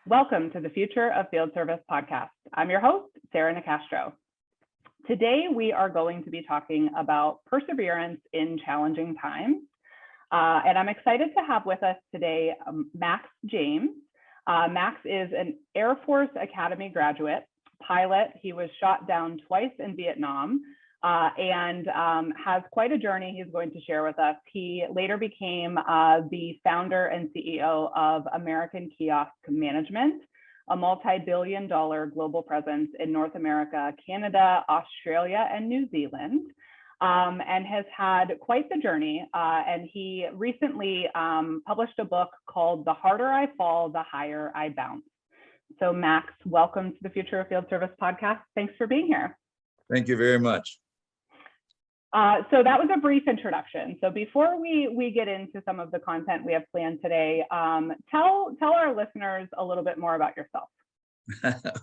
Welcome to the Future of Field Service podcast. I'm your host, Sarah Nicastro. Today, we are going to be talking about perseverance in challenging times. And I'm excited to have with us today Max James. Max is an Air Force Academy graduate, pilot. He was shot down twice in Vietnam and has quite a journey he's going to share with us. He later became the founder and CEO of American Kiosk Management, a multi-billion-dollar global presence in North America, Canada, Australia, and New Zealand, and has had quite the journey. And he recently published a book called The Harder I Fall, the Higher I Bounce. So Max, welcome to the Future of Field Service podcast. Thanks for being here. Thank you very much. So that was a brief introduction. So before we get into some of the content we have planned today, tell our listeners a little bit more about yourself.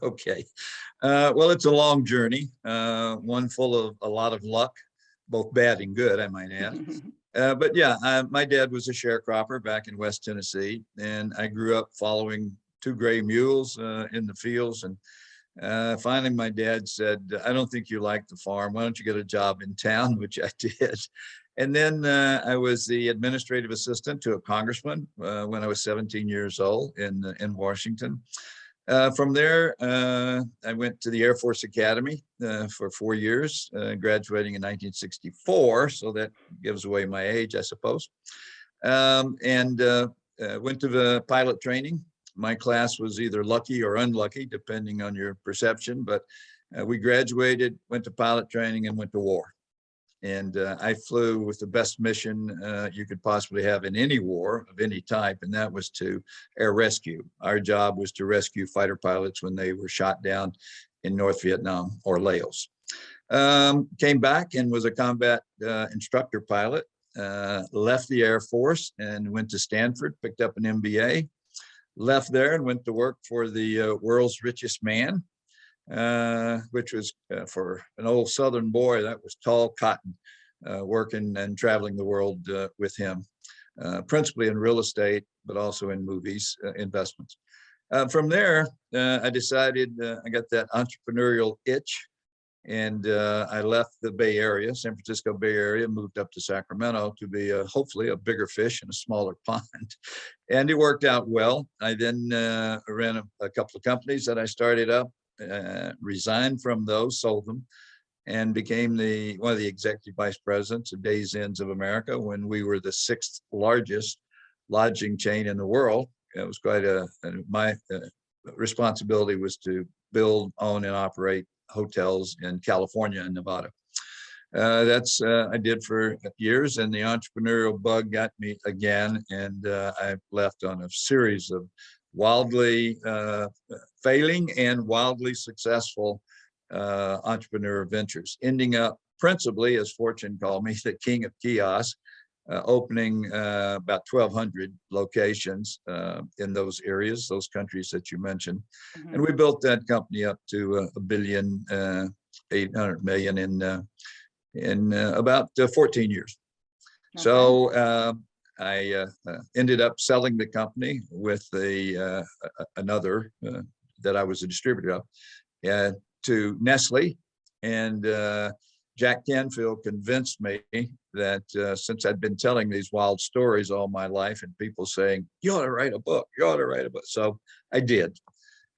Okay. Well, it's a long journey, one full of a lot of luck, both bad and good, I might add. But yeah, my dad was a sharecropper back in West Tennessee, and I grew up following two gray mules in the fields. And finally, my dad said, I don't think you like the farm. Why don't you get a job in town, which I did. And then I was the administrative assistant to a congressman when I was 17 years old in Washington. From there, I went to the Air Force Academy for 4 years, graduating in 1964. So that gives away my age, I suppose. And went to the pilot training. My class was either lucky or unlucky, depending on your perception, but we graduated, went to pilot training, and went to war. And I flew with the best mission you could possibly have in any war of any type, and that was to air rescue. Our job was to rescue fighter pilots when they were shot down in North Vietnam or Laos. Came back and was a combat instructor pilot, left the Air Force and went to Stanford, picked up an MBA. Left there and went to work for the world's richest man, which was for an old Southern boy, that was tall cotton, working and traveling the world with him, principally in real estate, but also in movies, investments. From there, I decided I got that entrepreneurial itch, and I left the Bay Area, San Francisco Bay Area, moved up to Sacramento to be hopefully a bigger fish in a smaller pond. And it worked out well. I then ran a couple of companies that I started up, resigned from those, sold them, and became one of the executive vice presidents of Days Inns of America when we were the 6th largest lodging chain in the world. It was quite my responsibility was to build, own, and operate hotels in California and Nevada. That's I did for years, and the entrepreneurial bug got me again, and I left on a series of wildly failing and wildly successful entrepreneur ventures, ending up principally, as fortune called me, the king of kiosks, opening about 1,200 locations in those areas, those countries that you mentioned. Mm-hmm. And we built that company up to $1.8 billion in about 14 years. Okay. So I ended up selling the company with another that I was a distributor of to Nestle, and Jack Canfield convinced me that since I'd been telling these wild stories all my life and people saying, you ought to write a book, you ought to write a book. So I did.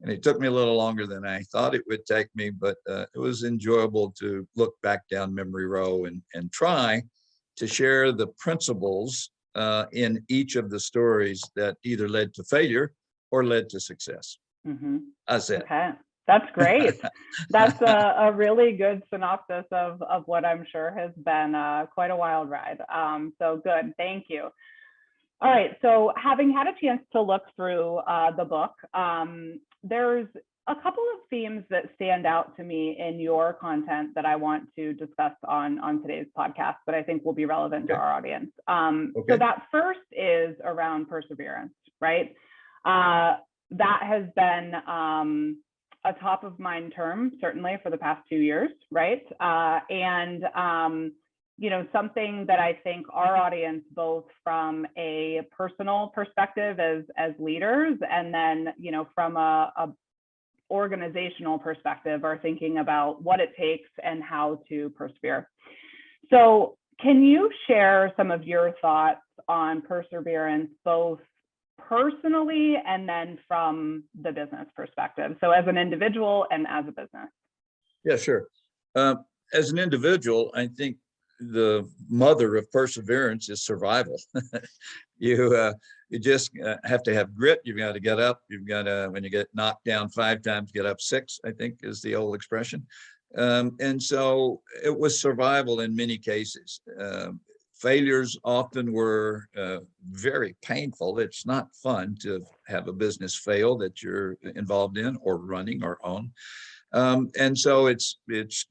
And it took me a little longer than I thought it would take me, but it was enjoyable to look back down memory row and try to share the principles in each of the stories that either led to failure or led to success. Mm-hmm. That's it. Okay. That's great. That's a really good synopsis of what I'm sure has been quite a wild ride. So good. Thank you. All right. So having had a chance to look through the book, there's a couple of themes that stand out to me in your content that I want to discuss on today's podcast, but I think will be relevant to our audience. So that first is around perseverance, right? That has been a top of mind term, certainly for the past 2 years, right? And something that I think our audience, both from a personal perspective as leaders, and then, from a organizational perspective, are thinking about what it takes and how to persevere. So can you share some of your thoughts on perseverance, both personally and then from the business perspective? So as an individual and as a business. Yeah, sure. As an individual, I think the mother of perseverance is survival. You just have to have grit. You've got to get up. You've got to, when you get knocked down 5 times, get up 6, I think is the old expression. And so it was survival in many cases. Failures often were very painful. It's not fun to have a business fail that you're involved in or running or own. And so it's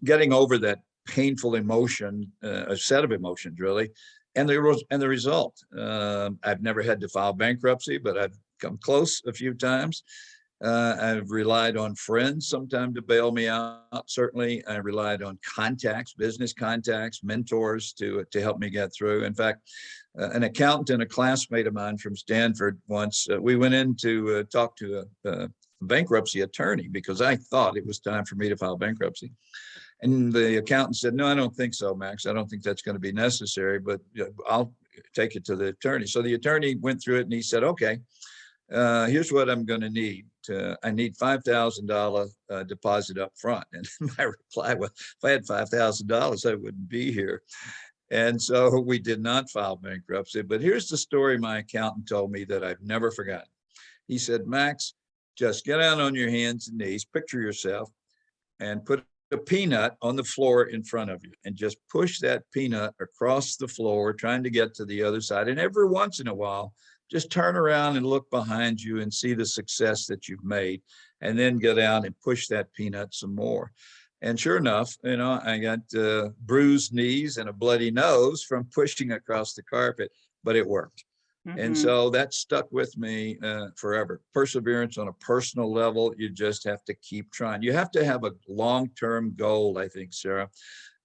getting over that painful emotion, a set of emotions really, and the result. I've never had to file bankruptcy, but I've come close a few times. I've relied on friends sometimes to bail me out. Certainly, I relied on contacts, business contacts, mentors to help me get through. In fact, an accountant and a classmate of mine from Stanford once, we went in to talk to a bankruptcy attorney because I thought it was time for me to file bankruptcy. And the accountant said, "No, I don't think so, Max. I don't think that's going to be necessary, but I'll take it to the attorney." So the attorney went through it and he said, "Okay, here's what I'm going to need. I need $5,000 deposit up front." And my reply was, if I had $5,000, I wouldn't be here. And so we did not file bankruptcy. But here's the story my accountant told me that I've never forgotten. He said, "Max, just get out on your hands and knees, picture yourself, and put a peanut on the floor in front of you and just push that peanut across the floor, trying to get to the other side. And every once in a while, just turn around and look behind you and see the success that you've made, and then get out and push that peanut some more." And sure enough, I got bruised knees and a bloody nose from pushing across the carpet, but it worked. And so that stuck with me forever. Perseverance on a personal level, you just have to keep trying. You have to have a long-term goal, I think, Sarah.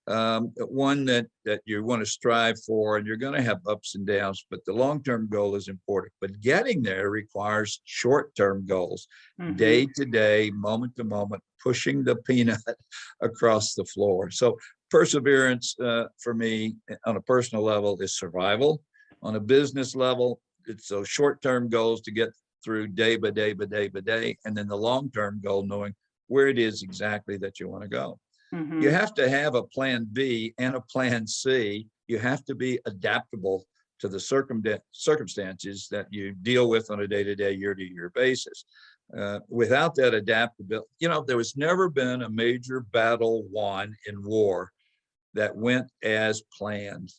One that you want to strive for, and you're going to have ups and downs, but the long-term goal is important. But getting there requires short-term goals, day to day, moment to moment, pushing the peanut across the floor. So perseverance for me on a personal level is survival. On a business level, it's those short-term goals to get through day by day by day by day, and then the long-term goal, knowing where it is exactly that you want to go. You have to have a plan B and a plan C. You have to be adaptable to the circumstances that you deal with on a day-to-day, year-to-year basis. Without that adaptability, there was never been a major battle won in war that went as planned.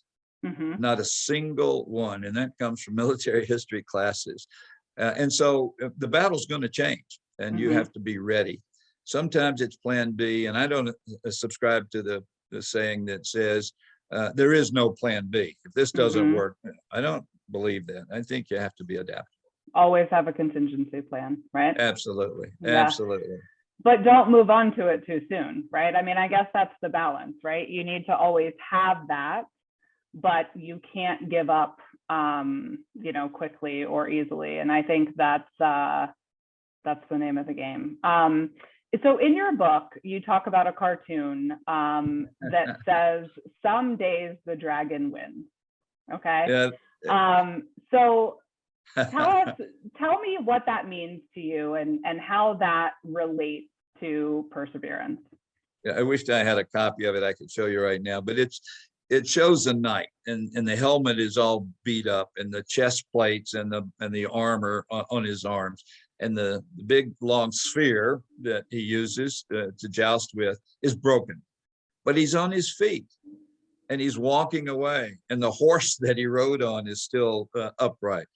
Not a single one. And that comes from military history classes. And so the battle's going to change, and you have to be ready. Sometimes it's plan B, and I don't subscribe to the saying that says there is no plan B. If this doesn't work, I don't believe that. I think you have to be adaptable. Always have a contingency plan, right? Absolutely. Yeah. Absolutely. But don't move on to it too soon, right? I mean, I guess that's the balance, right? You need to always have that, but you can't give up, quickly or easily. And I think that's the name of the game. So in your book, you talk about a cartoon that says, "Some days the dragon wins." Okay. Yeah. So tell me what that means to you and how that relates to perseverance. Yeah, I wished I had a copy of it I could show you right now, but it shows a knight, and the helmet is all beat up, and the chest plates and the armor on his arms, and the big long sphere that he uses to joust with is broken, but he's on his feet and he's walking away, and the horse that he rode on is still upright.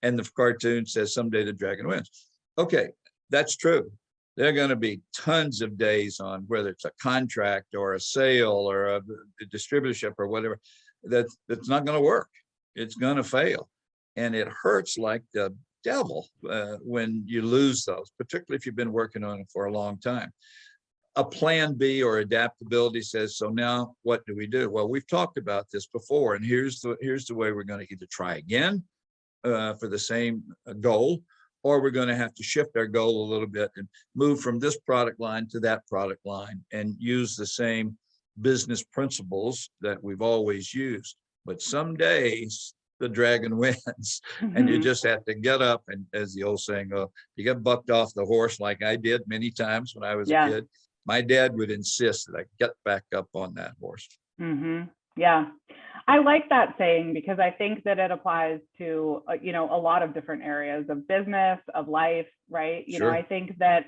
And the cartoon says, "Someday the dragon wins." Okay, that's true. There are going to be tons of days on whether it's a contract or a sale or a distributorship or whatever, that's not going to work. It's going to fail. And it hurts like the devil when you lose those, particularly if you've been working on it for a long time. a plan B or adaptability says, so now what do we do? Well, we've talked about this before, and here's the way we're going to either try again for the same goal, or we're going to have to shift our goal a little bit and move from this product line to that product line and use the same business principles that we've always used. But some days the dragon wins, and you just have to get up, and as the old saying goes, you get bucked off the horse, like I did many times when I was a kid. My dad would insist that I get back up on that horse. Yeah, I like that saying, because I think that it applies to a lot of different areas of business, of life, right? Sure. I think that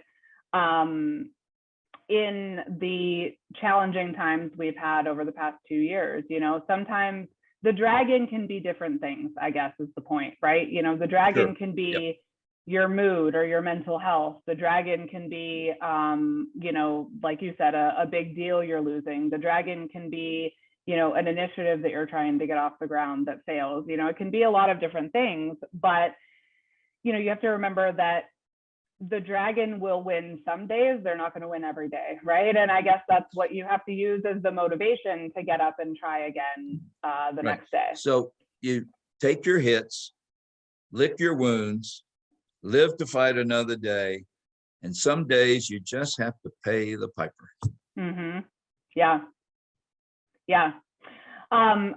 in the challenging times we've had over the past 2 years, sometimes the dragon can be different things, I guess is the point, right? The dragon can be your mood or your mental health. The dragon can be, like you said, a big deal you're losing. The dragon can be, an initiative that you're trying to get off the ground that fails. It can be a lot of different things, but, you have to remember that the dragon will win some days. They're not going to win every day, right? And I guess that's what you have to use as the motivation to get up and try again the next day. So you take your hits, lick your wounds, live to fight another day, and some days you just have to pay the piper. Yeah.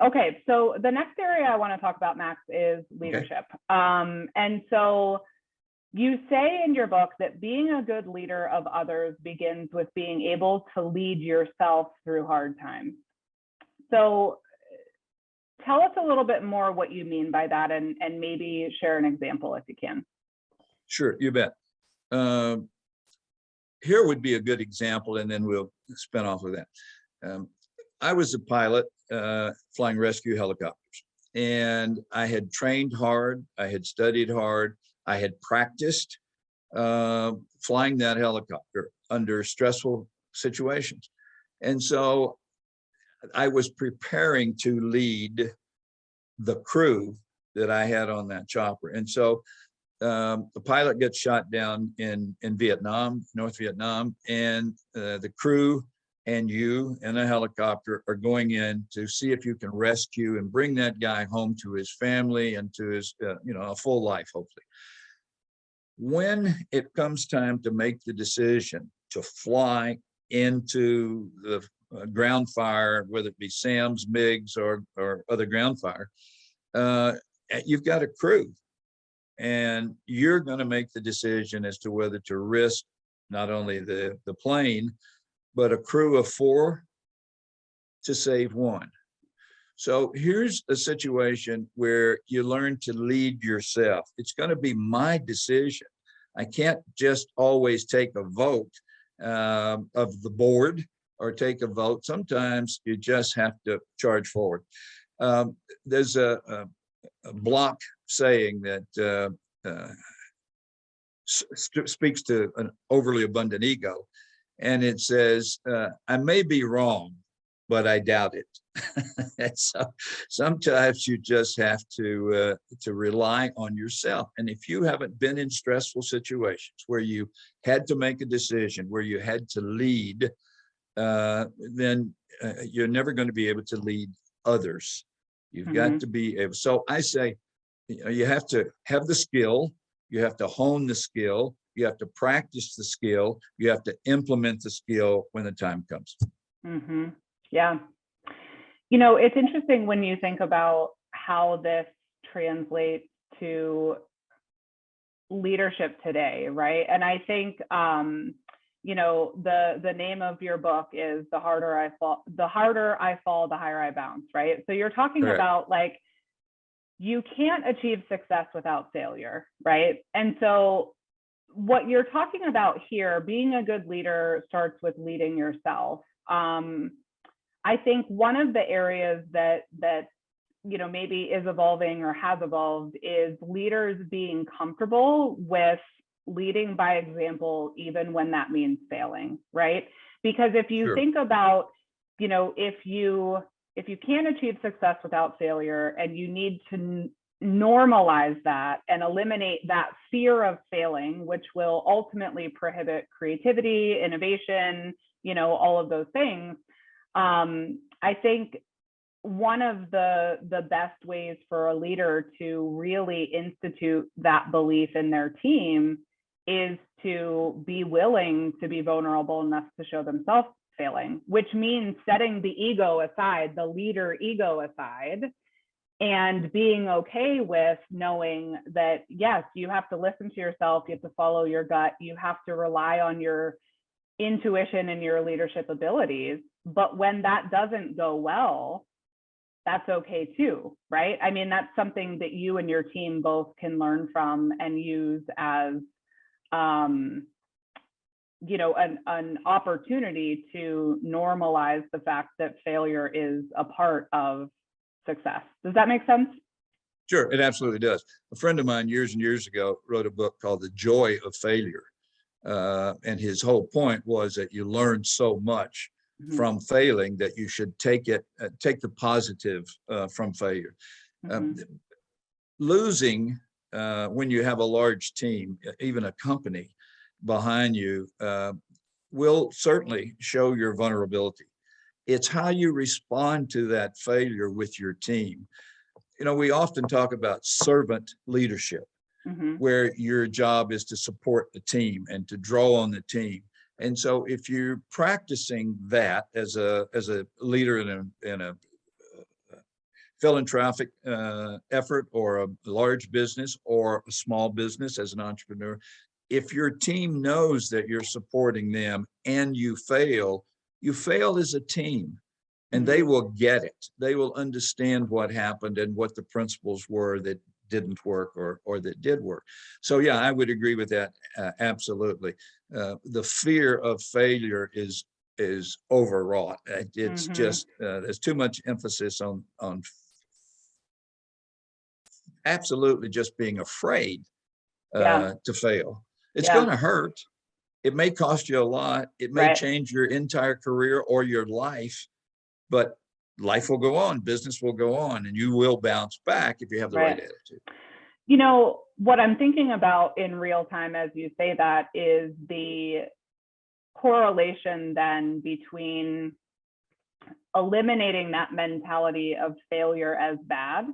Okay, so the next area I want to talk about, Max, is leadership. And so you say in your book that being a good leader of others begins with being able to lead yourself through hard times. So tell us a little bit more what you mean by that, and maybe share an example if you can. Sure, you bet. Here would be a good example, and then we'll spin off of that. I was a pilot flying rescue helicopters, and I had trained hard, I had studied hard, I had practiced flying that helicopter under stressful situations. And so I was preparing to lead the crew that I had on that chopper. And so the pilot gets shot down in Vietnam, North Vietnam, and the crew and you in a helicopter are going in to see if you can rescue and bring that guy home to his family and to his, a full life, hopefully. When it comes time to make the decision to fly into the ground fire, whether it be SAMs, MiGs, or other ground fire, you've got a crew, and you're going to make the decision as to whether to risk not only the plane, but a crew of 4 to save 1. So here's a situation where you learn to lead yourself. It's going to be my decision. I can't just always take a vote of the board or take a vote. Sometimes you just have to charge forward. There's a Block saying that speaks to an overly abundant ego. And it says, I may be wrong, but I doubt it. And so sometimes you just have to rely on yourself. And if you haven't been in stressful situations where you had to make a decision, where you had to lead, then you're never going to be able to lead others. You've got to be able. So I say, you have to have the skill, you have to hone the skill, you have to practice the skill, you have to implement the skill when the time comes. Yeah. It's interesting when you think about how this translates to leadership today, right? And I think, the name of your book is The Harder I Fall, the higher I bounce, right? So you're talking about you can't achieve success without failure, right? And so what you're talking about here, being a good leader starts with leading yourself. I think one of the areas that maybe is evolving or has evolved is leaders being comfortable with leading by example, even when that means failing, right? Because if you think about, if you can't achieve success without failure, and you need to normalize that and eliminate that fear of failing, which will ultimately prohibit creativity, innovation, all of those things. I think one of the best ways for a leader to really institute that belief in their team is to be willing to be vulnerable enough to show themselves failing, which means setting the ego aside, the leader ego aside, and being okay with knowing that, yes, you have to listen to yourself, you have to follow your gut, you have to rely on your intuition and your leadership abilities. But when that doesn't go well, that's okay too, right? I mean, that's something that you and your team both can learn from and use as an opportunity to normalize the fact that failure is a part of success. Does that make sense? Sure, it absolutely does. A friend of mine years and years ago wrote a book called The Joy of Failure. And his whole point was that you learn so much from failing that you should take the positive from failure. Losing, when you have a large team, even a company behind you, will certainly show your vulnerability. It's how you respond to that failure with your team. We often talk about servant leadership, where your job is to support the team and to draw on the team. And so if you're practicing that as a leader in a philanthropic effort, or a large business, or a small business as an entrepreneur, if your team knows that you're supporting them and you fail as a team, and they will get it. They will understand what happened and what the principles were that didn't work or that did work. So yeah, I would agree with that, absolutely. The fear of failure is overwrought. It's just there's too much emphasis on absolutely just being afraid to fail. It's going to hurt. It may cost you a lot. It may change your entire career or your life, but life will go on, business will go on, and you will bounce back if you have the right attitude. What I'm thinking about in real time as you say that is the correlation then between eliminating that mentality of failure as bad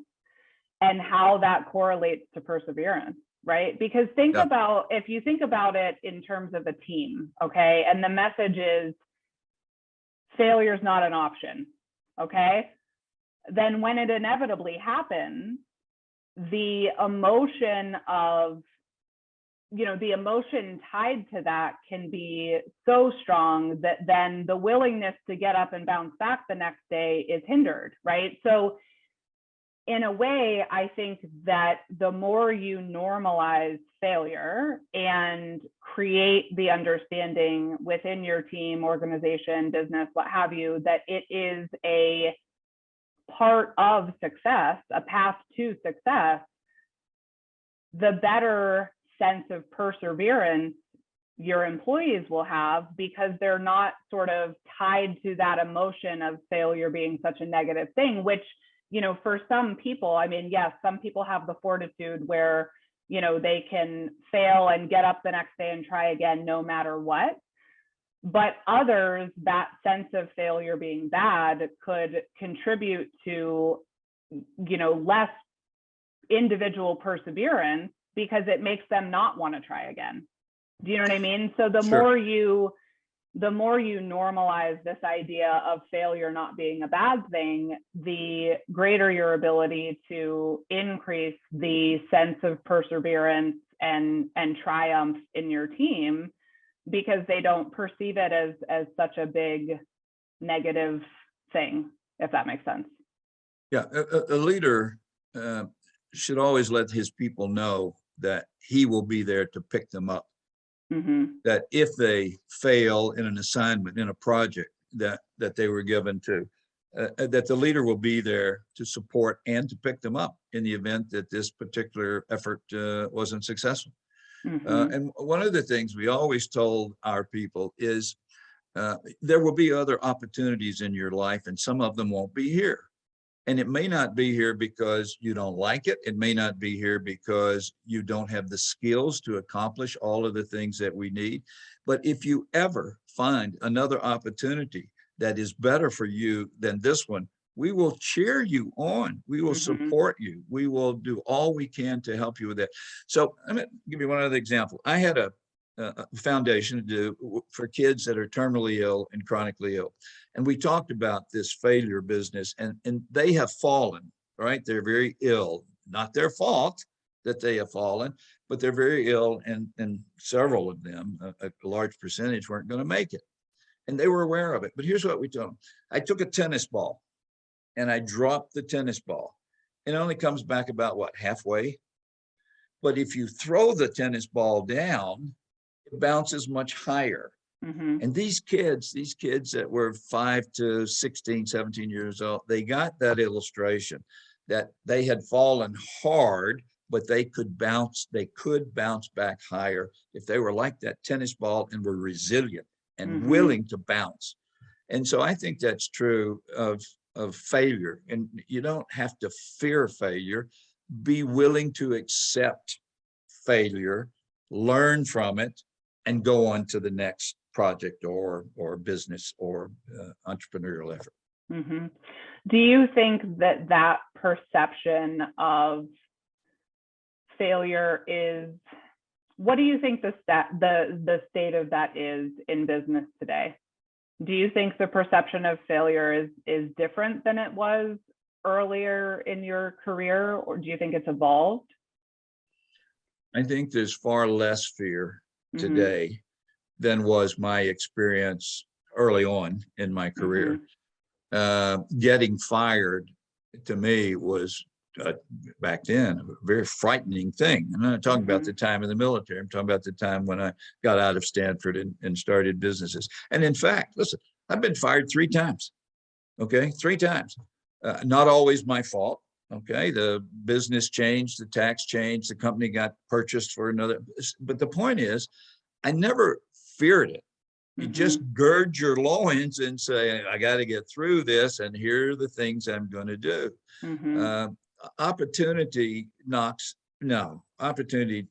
and how that correlates to perseverance, right? Because if you think about it in terms of a team, okay, and the message is failure is not an option, okay, then when it inevitably happens, the emotion tied to that can be so strong that then the willingness to get up and bounce back the next day is hindered, right? So in a way, I think that the more you normalize failure and create the understanding within your team, organization, business, what have you, that it is a part of success, a path to success, the better sense of perseverance your employees will have, because they're not sort of tied to that emotion of failure being such a negative thing, which, for some people, I mean, yes, some people have the fortitude where, they can fail and get up the next day and try again, no matter what. But others, that sense of failure being bad could contribute to, less individual perseverance because it makes them not want to try again. Do you know what I mean? So the more you normalize this idea of failure not being a bad thing, the greater your ability to increase the sense of perseverance and triumph in your team, because they don't perceive it as such a big negative thing, if that makes sense. Yeah, a leader should always let his people know that he will be there to pick them up. That if they fail in an assignment, in a project that they were given to, that the leader will be there to support and to pick them up in the event that this particular effort wasn't successful. And one of the things we always told our people is there will be other opportunities in your life, and some of them won't be here. And it may not be here because you don't like it. It may not be here because you don't have the skills to accomplish all of the things that we need. But if you ever find another opportunity that is better for you than this one, we will cheer you on. We will support you. We will do all we can to help you with that. So I'm going to give you one other example. I had a foundation to do for kids that are terminally ill and chronically ill. And we talked about this failure business, and they have fallen, right? They're very ill, not their fault that they have fallen, but they're very ill. And several of them, a large percentage, weren't going to make it. And they were aware of it. But here's what we told them. I took a tennis ball and I dropped the tennis ball. It only comes back about what, halfway? But if you throw the tennis ball down, it bounces much higher. And these kids that were 5 to 16, 17 years old, they got that illustration that they had fallen hard, but they could bounce back higher if they were like that tennis ball and were resilient and willing to bounce. And so I think that's true of failure. And you don't have to fear failure. Be willing to accept failure, learn from it, and go on to the next project or business or entrepreneurial effort. Do you think that perception of failure is, what do you think the state of that is in business today? Do you think the perception of failure is different than it was earlier in your career, or do you think it's evolved? I think there's far less fear today than was my experience early on in my career. Getting fired to me was back then a very frightening thing. I'm not talking about the time in the military. I'm talking about the time when I got out of Stanford and started businesses. And in fact, listen, I've been fired 3 times. Okay, 3 times. Not always my fault. Okay, the business changed, the tax changed, the company got purchased for another. But the point is, I never feared it. You just gird your loins and say, I got to get through this, and here are the things I'm going to do. Opportunity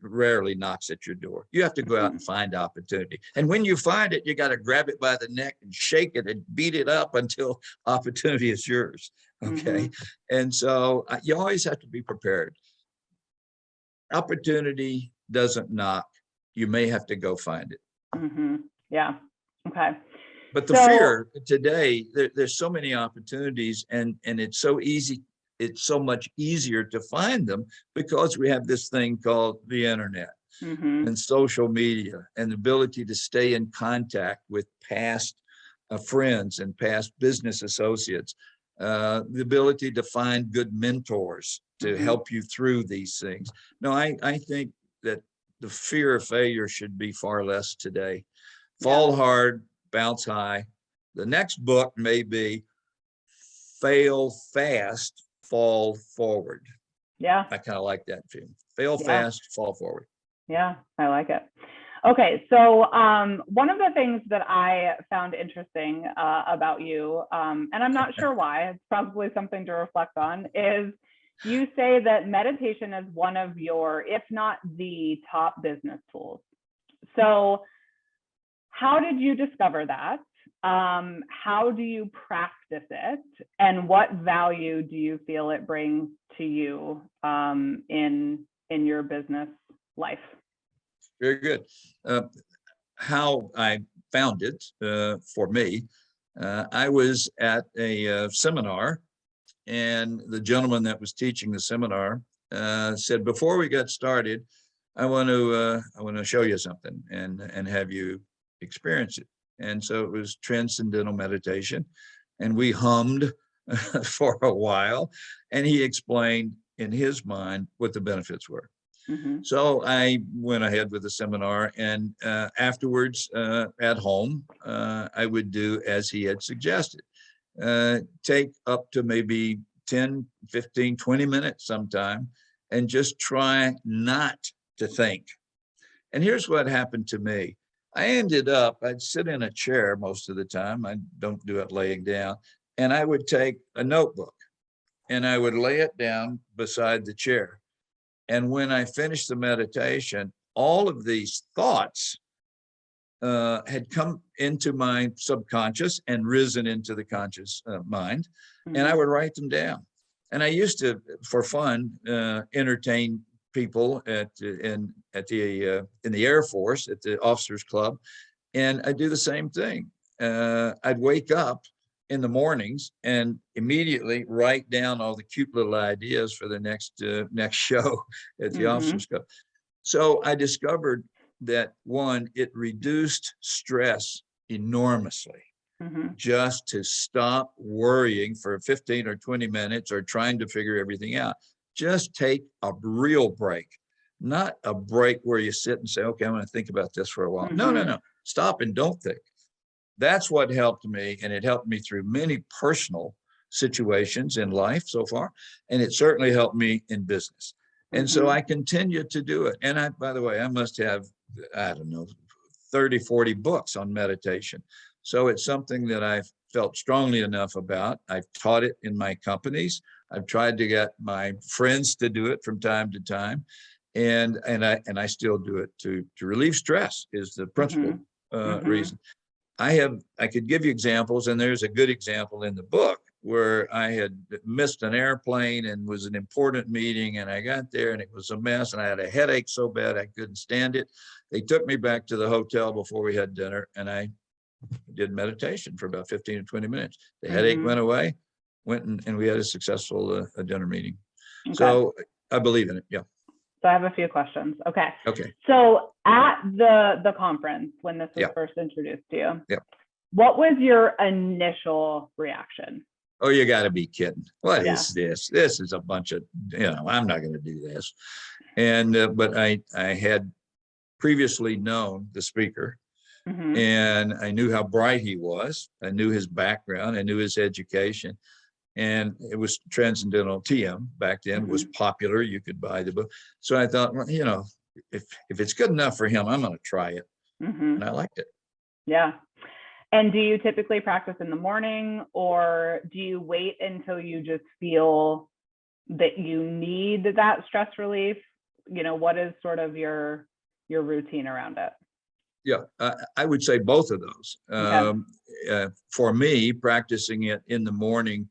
rarely knocks at your door. You have to go out and find opportunity. And when you find it, you got to grab it by the neck and shake it and beat it up until opportunity is yours. Okay. And so you always have to be prepared. Opportunity doesn't knock. You may have to go find it. Yeah. Okay. But the fear today, there's so many opportunities, and it's so easy. It's so much easier to find them because we have this thing called the internet and social media, and the ability to stay in contact with past friends and past business associates, the ability to find good mentors to help you through these things. No, I think that the fear of failure should be far less today. Fall hard, bounce high. The next book may be Fail Fast, Fall Forward. Yeah. I kind of like that film. Fail fast, fall forward. Yeah, I like it. Okay, so one of the things that I found interesting about you, and I'm not sure why, it's probably something to reflect on, is you say that meditation is one of your, if not the top business tools. So how did you discover that? How do you practice it? And what value do you feel it brings to you in your business life? Very good. How I found it for me, I was at a seminar, and the gentleman that was teaching the seminar said, before we get started, I want to show you something and have you experience it. And so it was Transcendental Meditation, and we hummed for a while, and he explained in his mind what the benefits were. So I went ahead with the seminar, and afterwards at home, I would do as he had suggested. Take up to maybe 10, 15, 20 minutes sometime, and just try not to think. And here's what happened to me. I'd sit in a chair most of the time. I don't do it laying down. And I would take a notebook and I would lay it down beside the chair. And when I finished the meditation, all of these thoughts had come into my subconscious and risen into the conscious mind, and I would write them down. And I used to, for fun, entertain people in the Air Force at the Officers Club, and I do the same thing. I'd wake up in the mornings and immediately write down all the cute little ideas for the next show at the Officers Club. So I discovered that, one, it reduced stress enormously. Just to stop worrying for 15 or 20 minutes or trying to figure everything out. Just take a real break, not a break where you sit and say, okay, I'm going to think about this for a while. No. Stop and don't think. That's what helped me. And it helped me through many personal situations in life so far. And it certainly helped me in business. And so I continue to do it. And by the way, I must have, I don't know, 30, 40 books on meditation. So it's something that I've felt strongly enough about. I've taught it in my companies. I've tried to get my friends to do it from time to time. And I still do it to relieve stress is the principal reason. I could give you examples, and there's a good example in the book where I had missed an airplane and was an important meeting, and I got there and it was a mess, and I had a headache so bad I couldn't stand it. They took me back to the hotel before we had dinner, and I did meditation for about 15 or 20 minutes. The headache went away, and we had a successful dinner meeting. Okay. So I believe in it. Yeah. So I have a few questions. Okay. Okay. So at the conference, when this was first introduced to you, what was your initial reaction? Oh, you got to be kidding. What is this? This is a bunch of, I'm not going to do this. And, but I had previously known the speaker, and I knew how bright he was. I knew his background. I knew his education. And it was Transcendental TM back then, was popular. You could buy the book. So I thought, well, if it's good enough for him, I'm going to try it. And I liked it. Yeah. And do you typically practice in the morning, or do you wait until you just feel that you need that stress relief? What is sort of your routine around it? Yeah, I would say both of those. Okay. For me, practicing it in the morning,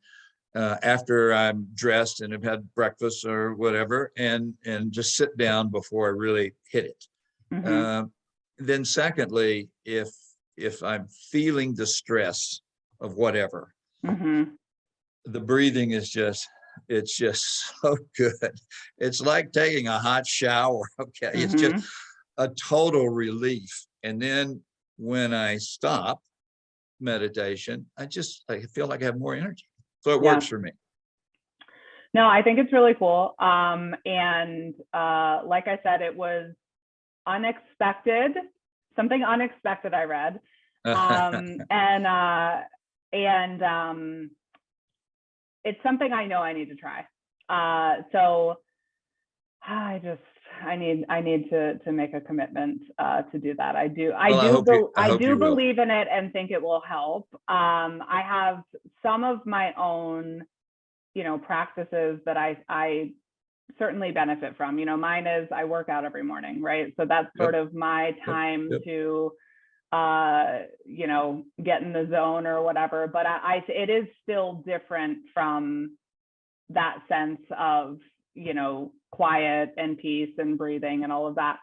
after I'm dressed and have had breakfast or whatever, and just sit down before I really hit it. Then secondly, if I'm feeling the stress of whatever, the breathing is it's just so good. It's like taking a hot shower. Okay. It's just a total relief. And then when I stop meditation, I feel like I have more energy. So it works for me. No, I think it's really cool. And like I said, it was unexpected, something unexpected I read. And it's something I know I need to try. So I need to make a commitment to do that. I do believe in it and think it will help. I have some of my own, practices that I certainly benefit from. Mine is I work out every morning, right? So that's sort of my time to get in the zone or whatever. But it is still different from that sense of quiet and peace and breathing and all of that.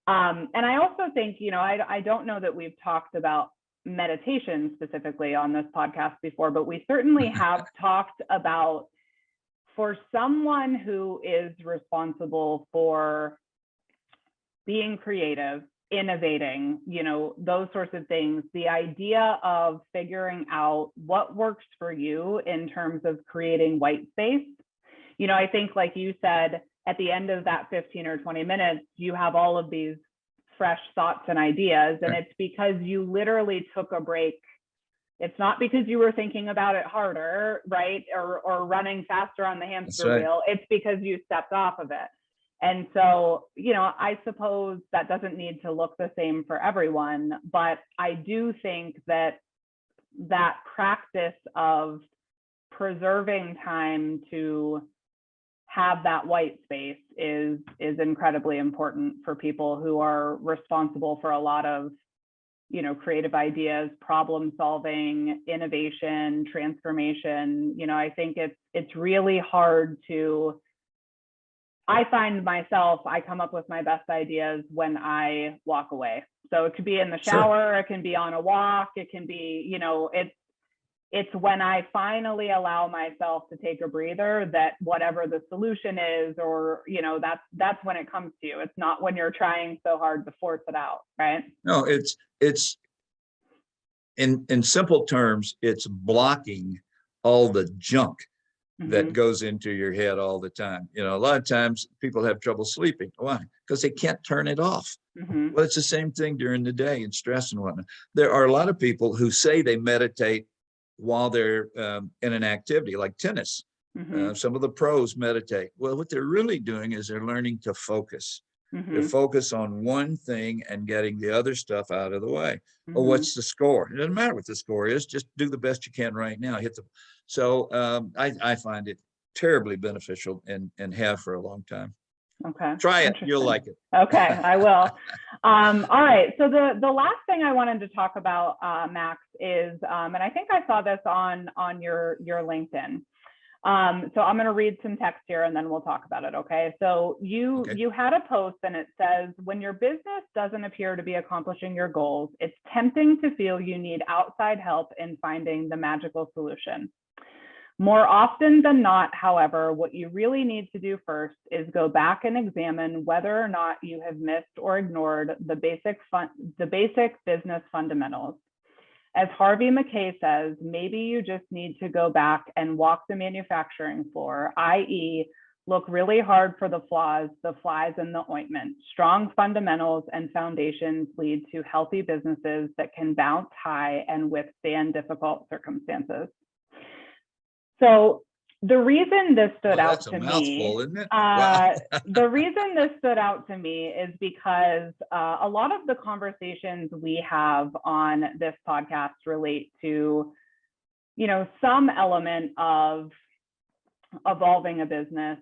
And I also think, I don't know that we've talked about meditation specifically on this podcast before, but we certainly have talked about, for someone who is responsible for being creative, innovating, those sorts of things, the idea of figuring out what works for you in terms of creating white space. I think, like you said, at the end of that 15 or 20 minutes, you have all of these fresh thoughts and ideas, and it's because you literally took a break. It's not because you were thinking about it harder, right? Or running faster on the hamster wheel. It's because you stepped off of it. And so, I suppose that doesn't need to look the same for everyone, but I do think that practice of preserving time to have that white space is incredibly important for people who are responsible for a lot of, creative ideas, problem solving, innovation, transformation. I think it's really hard to, I find myself, I come up with my best ideas when I walk away. So it could be in the shower, It can be on a walk, it can be, it's when I finally allow myself to take a breather that whatever the solution is, or, that's when it comes to you. It's not when you're trying so hard to force it out, right? No, it's in simple terms, it's blocking all the junk that goes into your head all the time. A lot of times people have trouble sleeping. Why? Because they can't turn it off. Well, it's the same thing during the day and stress and whatnot. There are a lot of people who say they meditate while they're in an activity like tennis. Some of the pros meditate. Well, what they're really doing is they're learning to focus. They're focused on one thing and getting the other stuff out of the way. Or what's the score? It doesn't matter what the score is. Just do the best you can right now. So I find it terribly beneficial and have for a long time. Okay. Try it. You'll like it. Okay, I will. All right. So the last thing I wanted to talk about, Max, is, and I think I saw this on your LinkedIn. So I'm going to read some text here and then we'll talk about it. Okay. So you had a post and it says, when your business doesn't appear to be accomplishing your goals, it's tempting to feel you need outside help in finding the magical solution. More often than not, however, what you really need to do first is go back and examine whether or not you have missed or ignored the basic business fundamentals. As Harvey McKay says, maybe you just need to go back and walk the manufacturing floor, i.e., look really hard for the flaws in the ointment. Strong fundamentals and foundations lead to healthy businesses that can bounce high and withstand difficult circumstances. So the reason this stood out to me, isn't it? Wow. The reason this stood out to me is because a lot of the conversations we have on this podcast relate to, some element of evolving a business,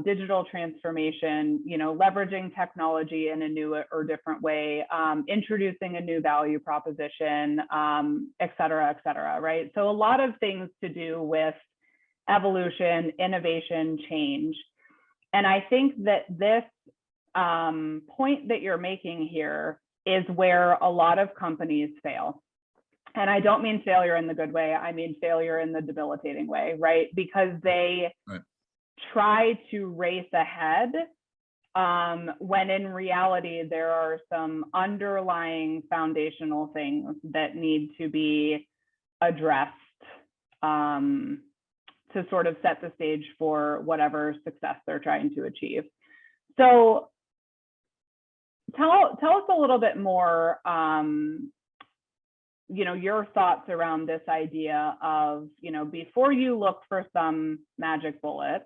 digital transformation, leveraging technology in a new or different way, introducing a new value proposition, et cetera, right? So a lot of things to do with evolution, innovation, change. And I think that this point that you're making here is where a lot of companies fail. And I don't mean failure in the good way, I mean failure in the debilitating way, right? Because they try to race ahead when in reality, there are some underlying foundational things that need to be addressed to sort of set the stage for whatever success they're trying to achieve. So tell us a little bit more, your thoughts around this idea of, before you look for some magic bullet,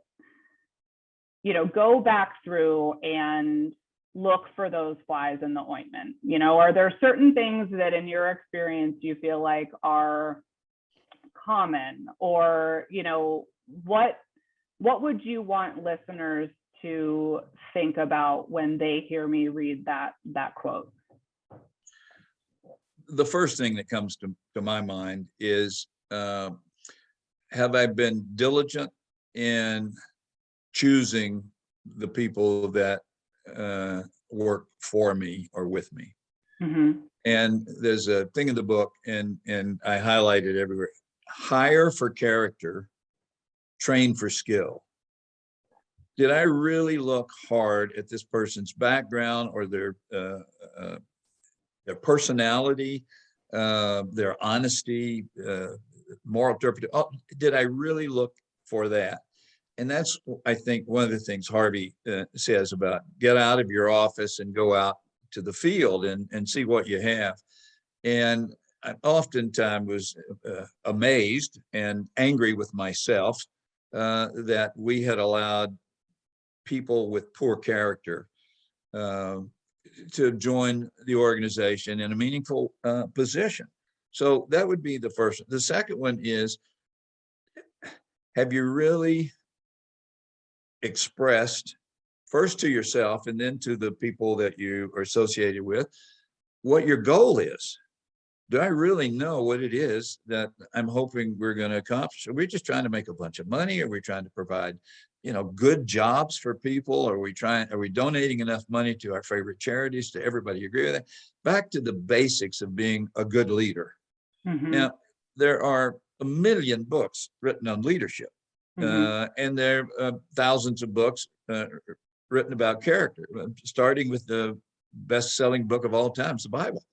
go back through and look for those flies in the ointment. Are there certain things that in your experience you feel like are common, or, what would you want listeners to think about when they hear me read that quote? The first thing that comes to my mind is, have I been diligent in choosing the people that work for me or with me? And there's a thing in the book, and I highlight it everywhere: hire for character, train for skill. Did I really look hard at this person's background or their personality, their honesty, moral turpitude? Did I really look for that? And that's, I think, one of the things Harvey says about get out of your office and go out to the field and see what you have. And I oftentimes was amazed and angry with myself that we had allowed people with poor character to join the organization in a meaningful position. So that would be the first. The second one is, have you really expressed first to yourself and then to the people that you are associated with what your goal is? Do I really know what it is that I'm hoping we're going to accomplish? Are we just trying to make a bunch of money? Are we trying to provide, good jobs for people? Are we donating enough money to our favorite charities? To everybody agree with that? Back to the basics of being a good leader. Mm-hmm. Now, there are a million books written on leadership, and there are thousands of books written about character, starting with the best-selling book of all times, the Bible.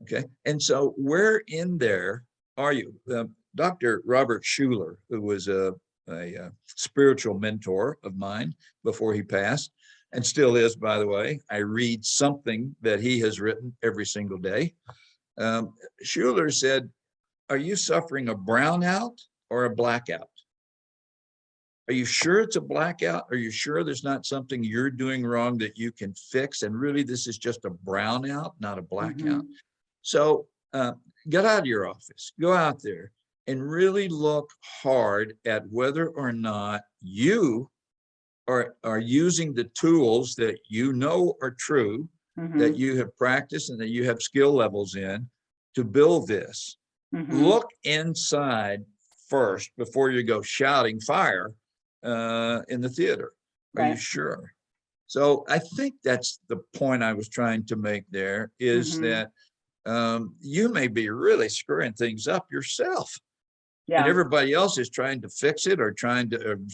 Okay, and so where in there are you? Dr. Robert Schuller, who was a spiritual mentor of mine before he passed, and still is, by the way. I read something that he has written every single day. Schuller said, are you suffering a brownout or a blackout? Are you sure it's a blackout? Are you sure there's not something you're doing wrong that you can fix? And really, this is just a brownout, not a blackout. So get out of your office, go out there and really look hard at whether or not you are using the tools that you know are true, that you have practiced and that you have skill levels in to build this. Look inside first before you go shouting fire in the theater. Are you sure? So I think that's the point I was trying to make there, is that you may be really screwing things up yourself. And everybody else is trying to fix it or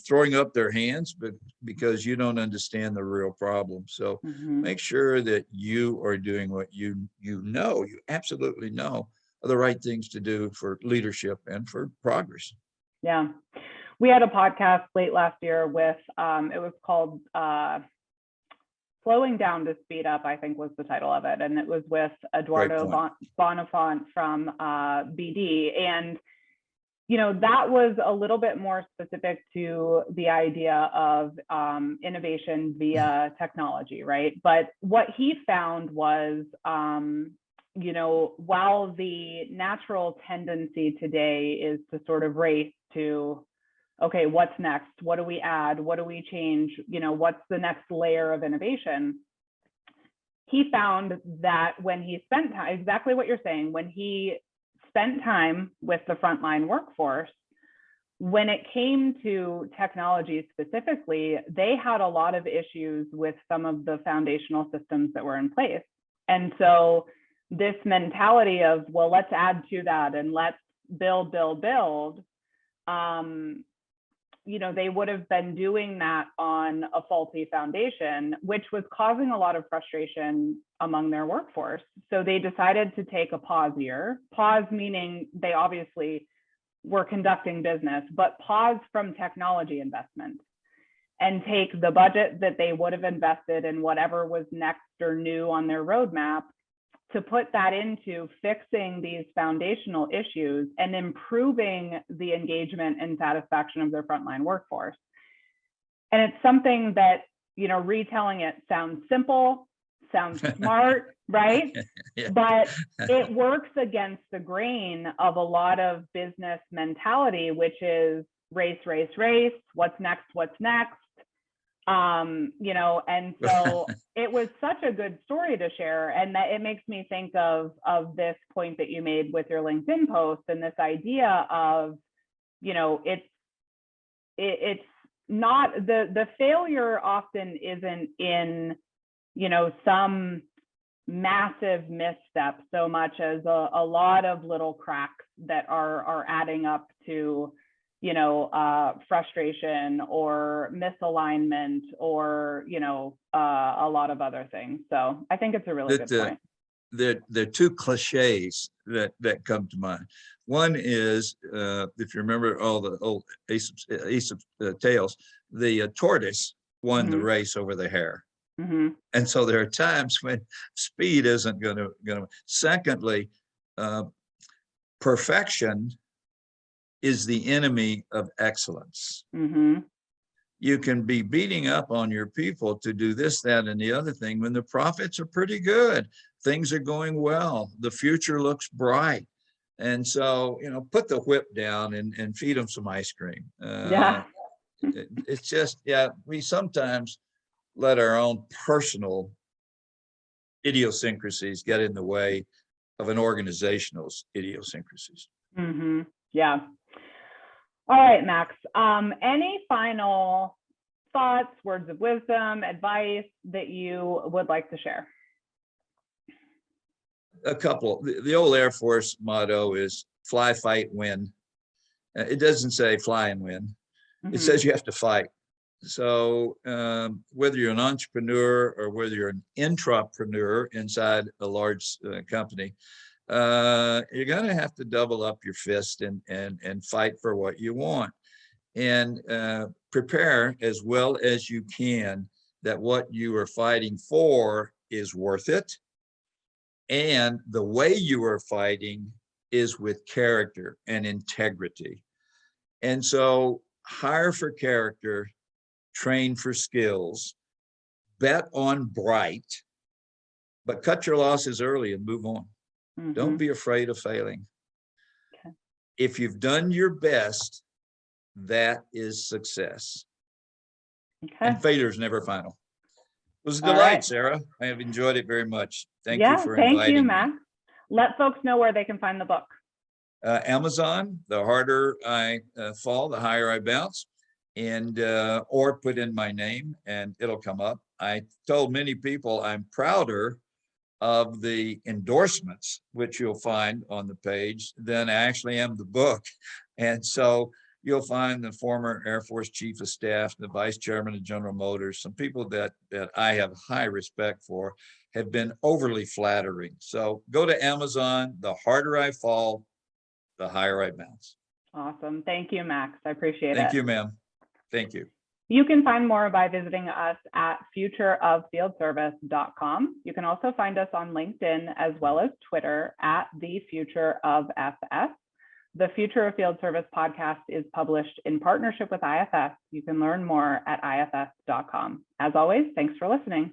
throwing up their hands, but because you don't understand the real problem. So make sure that you are doing what you absolutely know are the right things to do for leadership and for progress. Yeah. We had a podcast late last year with, it was called Slowing Down to Speed Up, I think was the title of it. And it was with Eduardo Bonifant from BD. And, that was a little bit more specific to the idea of innovation via technology, right? But what he found was, while the natural tendency today is to sort of race to, okay, what's next? What do we add? What do we change? What's the next layer of innovation? He found that when he spent time, exactly what you're saying, when he spent time with the frontline workforce, when it came to technology specifically, they had a lot of issues with some of the foundational systems that were in place. And so this mentality of, well, let's add to that and let's build, they would have been doing that on a faulty foundation, which was causing a lot of frustration among their workforce. So they decided to take a pause year. Pause meaning they obviously were conducting business, but pause from technology investment and take the budget that they would have invested in whatever was next or new on their roadmap to put that into fixing these foundational issues and improving the engagement and satisfaction of their frontline workforce. And it's something that, retelling it sounds simple, sounds smart, right? But it works against the grain of a lot of business mentality, which is race, what's next? And so it was such a good story to share. And that it makes me think of this point that you made with your LinkedIn post, and this idea of, it's not the failure often isn't in, some massive misstep so much as a lot of little cracks that are adding up to, frustration or misalignment or, a lot of other things. So I think it's a really good point. There are two cliches that come to mind. One is, if you remember all the old Aesop's tales, the tortoise won the race over the hare. And so there are times when speed isn't going to. Secondly, perfection is the enemy of excellence. You can be beating up on your people to do this, that, and the other thing when the profits are pretty good. Things are going well. The future looks bright. And so, put the whip down and feed them some ice cream. Yeah. It's just, yeah, we sometimes let our own personal idiosyncrasies get in the way of an organizational's idiosyncrasies. Mm-hmm. Yeah. All right, Max. Any final thoughts, words of wisdom, advice that you would like to share? A couple. The old Air Force motto is fly, fight, win. It doesn't say fly and win. It says you have to fight. So whether you're an entrepreneur or whether you're an intrapreneur inside a large company, you're going to have to double up your fist and fight for what you want, and prepare as well as you can that what you are fighting for is worth it, and the way you are fighting is with character and integrity. And so hire for character, train for skills, bet on bright, but cut your losses early and move on. Don't be afraid of failing. Okay. If you've done your best, that is success. Okay. And failure is never final. It was a delight, Sarah. I have enjoyed it very much. Thank you for inviting me. Thank you, Max. Let folks know where they can find the book. Amazon, the harder I fall, the higher I bounce, and or put in my name and it'll come up. I told many people I'm prouder of the endorsements, which you'll find on the page, than I actually am the book. And so you'll find the former Air Force Chief of Staff, the Vice Chairman of General Motors, some people that I have high respect for, have been overly flattering. So go to Amazon. The harder I fall, the higher I bounce. Awesome. Thank you, Max. I appreciate it. Thank you, ma'am. Thank you. You can find more by visiting us at futureoffieldservice.com. You can also find us on LinkedIn as well as Twitter at The Future of FS. The Future of Field Service podcast is published in partnership with IFS. You can learn more at ifs.com. As always, thanks for listening.